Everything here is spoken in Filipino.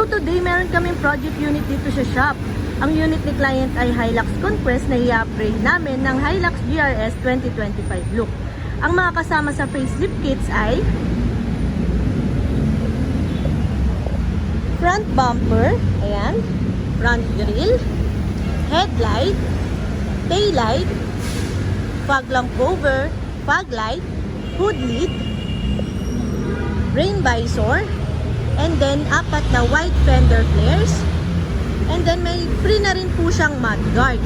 So today, meron kaming project unit dito sa shop. Ang unit ni client ay Hilux Conquest na i-upgrade namin ng Hilux GRS 2025 look. Ang mga kasama sa facelift kits ay front bumper, ayan, front grille, headlight, taillight, fog lamp cover, fog light, hood lid, rain visor, and then apat na white fender flares, and then may free na rin po siyang mud guard.